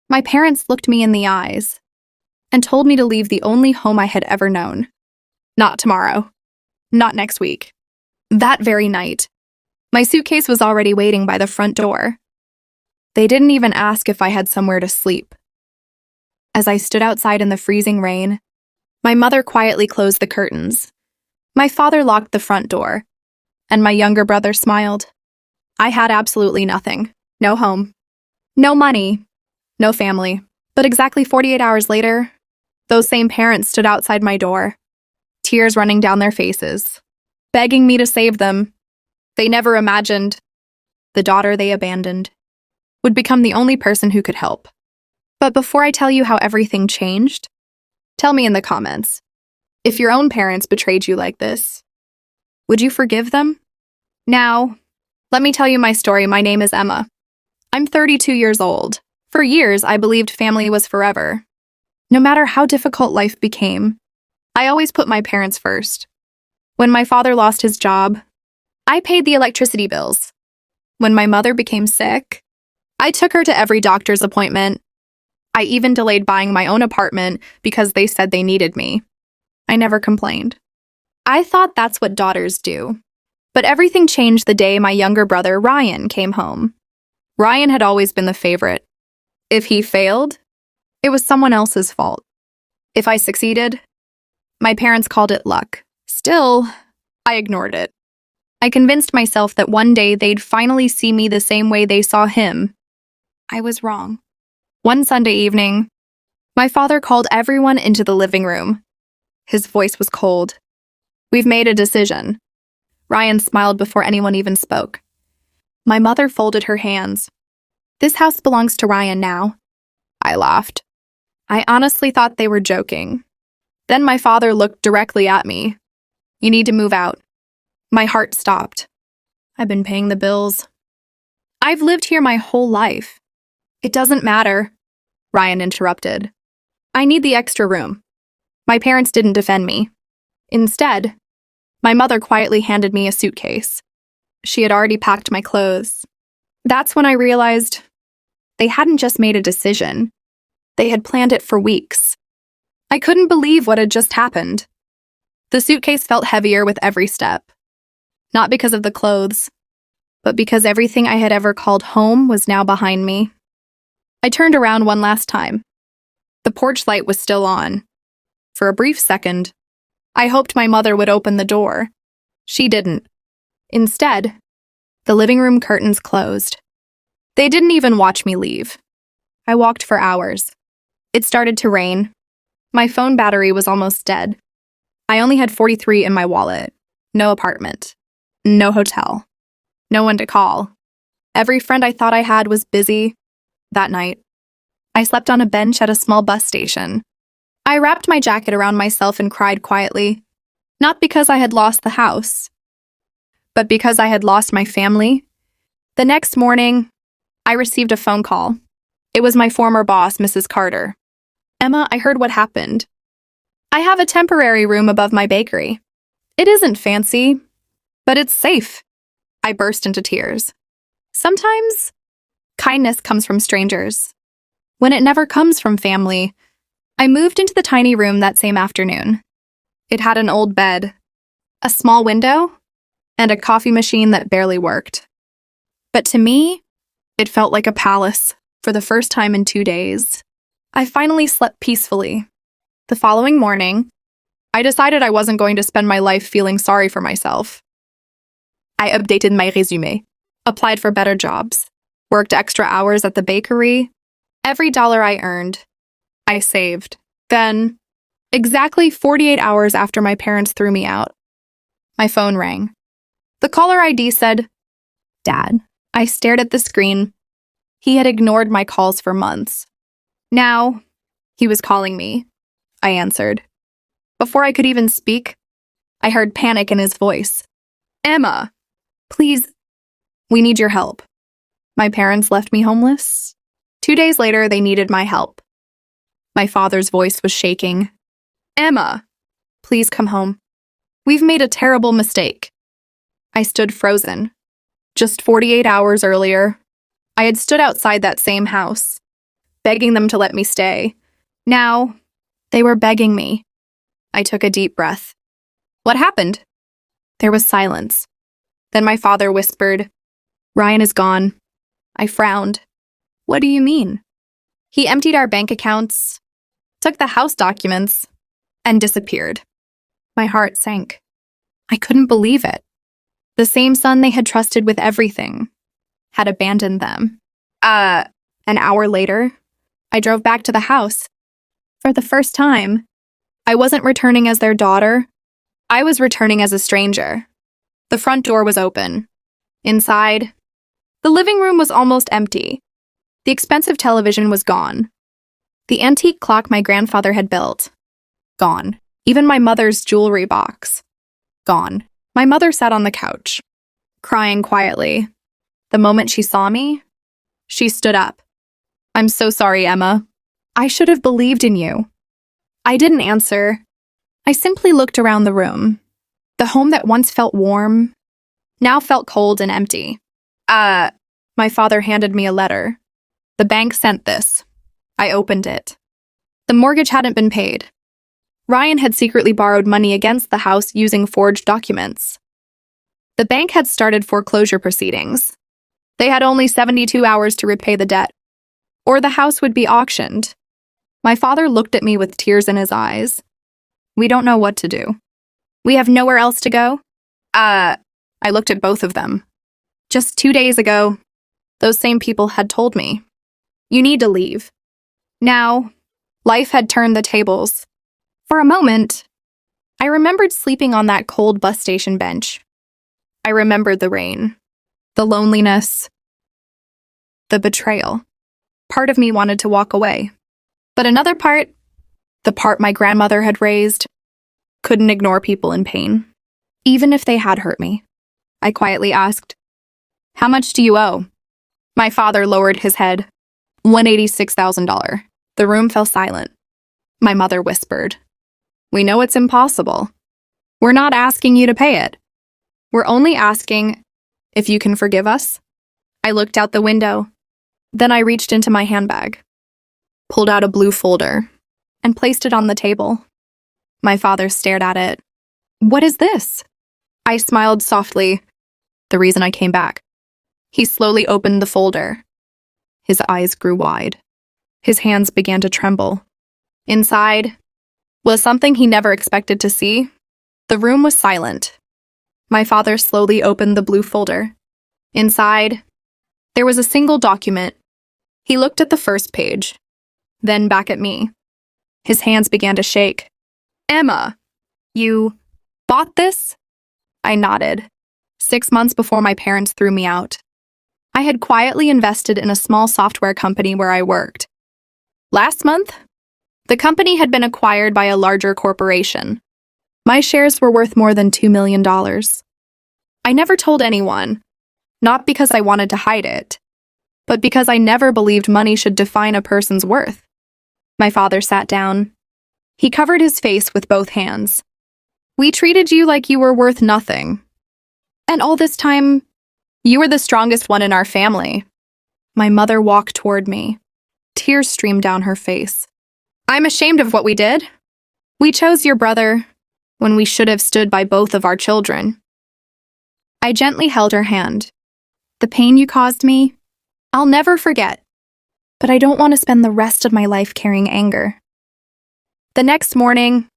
My parents looked me in the eyes and told me to leave the only home I had ever known. Not tomorrow. Not next week. That very night, my suitcase was already waiting by the front door. They didn't even ask if I had somewhere to sleep. As I stood outside in the freezing rain, my mother quietly closed the curtains. My father locked the front door, and my younger brother smiled. I had absolutely nothing. No home. No money. No family. But exactly 48 hours later, those same parents stood outside my door, tears running down their faces, begging me to save them. They never imagined the daughter they abandoned would become the only person who could help. But before I tell you how everything changed, tell me in the comments, if your own parents betrayed you like this, would you forgive them? Now, let me tell you my story. My name is Emma. I'm 32 years old. For years, I believed family was forever. No matter how difficult life became, I always put my parents first. When my father lost his job, I paid the electricity bills. When my mother became sick, I took her to every doctor's appointment. I even delayed buying my own apartment because they said they needed me. I never complained. I thought that's what daughters do. But everything changed the day my younger brother, Ryan, came home. Ryan had always been the favorite. If he failed, it was someone else's fault. If I succeeded, my parents called it luck. Still, I ignored it. I convinced myself that one day they'd finally see me the same way they saw him. I was wrong. One Sunday evening, my father called everyone into the living room. His voice was cold. "We've made a decision." Ryan smiled before anyone even spoke. My mother folded her hands. "This house belongs to Ryan now." I laughed. I honestly thought they were joking. Then my father looked directly at me. "You need to move out." My heart stopped. "I've been paying the bills. I've lived here my whole life." "It doesn't matter," Ryan interrupted. "I need the extra room." My parents didn't defend me. Instead, my mother quietly handed me a suitcase. She had already packed my clothes. That's when I realized they hadn't just made a decision. They had planned it for weeks. I couldn't believe what had just happened. The suitcase felt heavier with every step. Not because of the clothes, but because everything I had ever called home was now behind me. I turned around one last time. The porch light was still on. For a brief second, I hoped my mother would open the door. She didn't. Instead, the living room curtains closed. They didn't even watch me leave. I walked for hours. It started to rain. My phone battery was almost dead. I only had 43 in my wallet. No apartment. No hotel. No one to call. Every friend I thought I had was busy. That night, I slept on a bench at a small bus station. I wrapped my jacket around myself and cried quietly, not because I had lost the house, but because I had lost my family. The next morning, I received a phone call. It was my former boss, Mrs. Carter. "Emma, I heard what happened. I have a temporary room above my bakery. It isn't fancy, but it's safe." I burst into tears. Sometimes, kindness comes from strangers. When it never comes from family, I moved into the tiny room that same afternoon. It had an old bed, a small window, and a coffee machine that barely worked. But to me, it felt like a palace. For the first time in 2 days, I finally slept peacefully. The following morning, I decided I wasn't going to spend my life feeling sorry for myself. I updated my resume, applied for better jobs, worked extra hours at the bakery. Every dollar I earned, I saved. Then, exactly 48 hours after my parents threw me out, my phone rang. The caller ID said, "Dad." I stared at the screen. He had ignored my calls for months. Now, he was calling me. I answered. Before I could even speak, I heard panic in his voice. "Emma, please, we need your help." My parents left me homeless. 2 days later, they needed my help. My father's voice was shaking. "Emma, please come home. We've made a terrible mistake." I stood frozen. Just 48 hours earlier, I had stood outside that same house, begging them to let me stay. Now, they were begging me. I took a deep breath. What happened? There was silence. Then my father whispered, "Ryan is gone." I frowned. What do you mean? He emptied our bank accounts, took the house documents, and disappeared. My heart sank. I couldn't believe it. The same son they had trusted with everything had abandoned them. An hour later, I drove back to the house. For the first time, I wasn't returning as their daughter. I was returning as a stranger. The front door was open. Inside, the living room was almost empty. The expensive television was gone. The antique clock my grandfather had built. Gone. Even my mother's jewelry box. Gone. My mother sat on the couch, crying quietly. The moment she saw me, she stood up. "I'm so sorry, Emma. I should have believed in you." I didn't answer. I simply looked around the room. The home that once felt warm now felt cold and empty. My father handed me a letter. The bank sent this. I opened it. The mortgage hadn't been paid. Ryan had secretly borrowed money against the house using forged documents. The bank had started foreclosure proceedings. They had only 72 hours to repay the debt, or the house would be auctioned. My father looked at me with tears in his eyes. "We don't know what to do. We have nowhere else to go?" I looked at both of them. Just 2 days ago, those same people had told me, "You need to leave." Now, life had turned the tables. For a moment, I remembered sleeping on that cold bus station bench. I remembered the rain, the loneliness, the betrayal. Part of me wanted to walk away. But another part, the part my grandmother had raised, couldn't ignore people in pain, even if they had hurt me. I quietly asked, "How much do you owe?" My father lowered his head. $186,000. The room fell silent. My mother whispered, "We know it's impossible. We're not asking you to pay it. We're only asking if you can forgive us." I looked out the window. Then I reached into my handbag, pulled out a blue folder, and placed it on the table. My father stared at it. "What is this?" I smiled softly. "The reason I came back." He slowly opened the folder. His eyes grew wide. His hands began to tremble. Inside was something he never expected to see. The room was silent. My father slowly opened the blue folder. Inside, there was a single document. He looked at the first page, then back at me. His hands began to shake. "Emma, you bought this?" I nodded. 6 months before my parents threw me out, I had quietly invested in a small software company where I worked. Last month, the company had been acquired by a larger corporation. My shares were worth more than $2 million. I never told anyone, not because I wanted to hide it, but because I never believed money should define a person's worth. My father sat down. He covered his face with both hands. "We treated you like you were worth nothing. And all this time, you were the strongest one in our family." My mother walked toward me. Tears streamed down her face. "I'm ashamed of what we did. We chose your brother when we should have stood by both of our children." I gently held her hand. "The pain you caused me, I'll never forget. But I don't want to spend the rest of my life carrying anger." The next morning,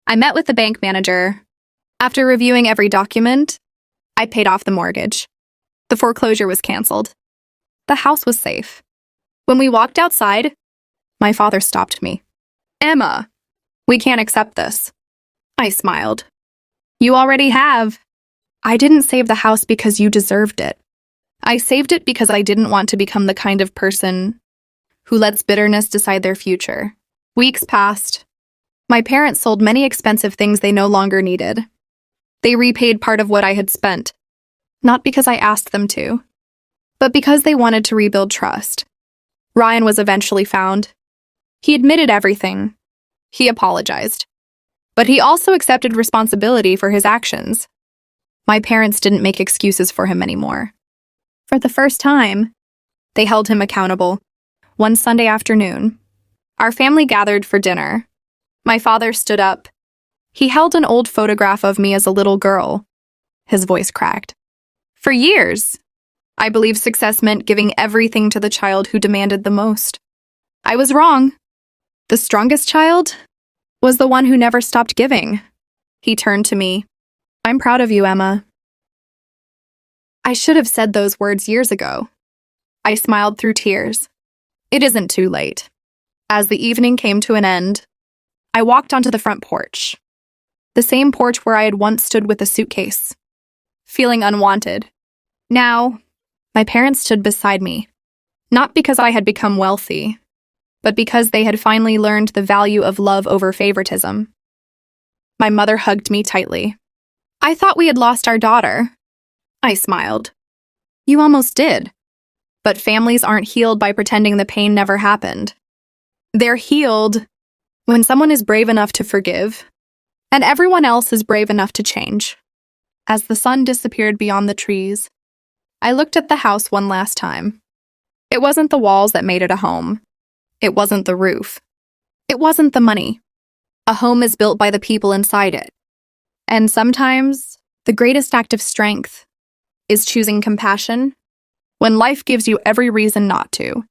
I met with the bank manager. After reviewing every document, I paid off the mortgage. The foreclosure was canceled. The house was safe. When we walked outside, my father stopped me. "Emma, we can't accept this." I smiled. "You already have." "I didn't save the house because you deserved it. I saved it because I didn't want to become the kind of person who lets bitterness decide their future." Weeks passed. My parents sold many expensive things they no longer needed. They repaid part of what I had spent, not because I asked them to, but because they wanted to rebuild trust. Ryan was eventually found. He admitted everything. He apologized. But he also accepted responsibility for his actions. My parents didn't make excuses for him anymore. For the first time, they held him accountable. one Sunday afternoon. Our family gathered for dinner. My father stood up. He held an old photograph of me as a little girl. His voice cracked. For years, I believed success meant giving everything to the child who demanded the most. I was wrong. The strongest child was the one who never stopped giving. He turned to me. I'm proud of you, Emma. I should have said those words years ago. I smiled through tears. It isn't too late. As the evening came to an end, I walked onto the front porch. The same porch where I had once stood with a suitcase, feeling unwanted. Now, my parents stood beside me, not because I had become wealthy, but because they had finally learned the value of love over favoritism. My mother hugged me tightly. I thought we had lost our daughter. I smiled. You almost did. But families aren't healed by pretending the pain never happened. They're healed when someone is brave enough to forgive, and everyone else is brave enough to change. As the sun disappeared beyond the trees, I looked at the house one last time. It wasn't the walls that made it a home. It wasn't the roof. It wasn't the money. A home is built by the people inside it. And sometimes, the greatest act of strength is choosing compassion when life gives you every reason not to.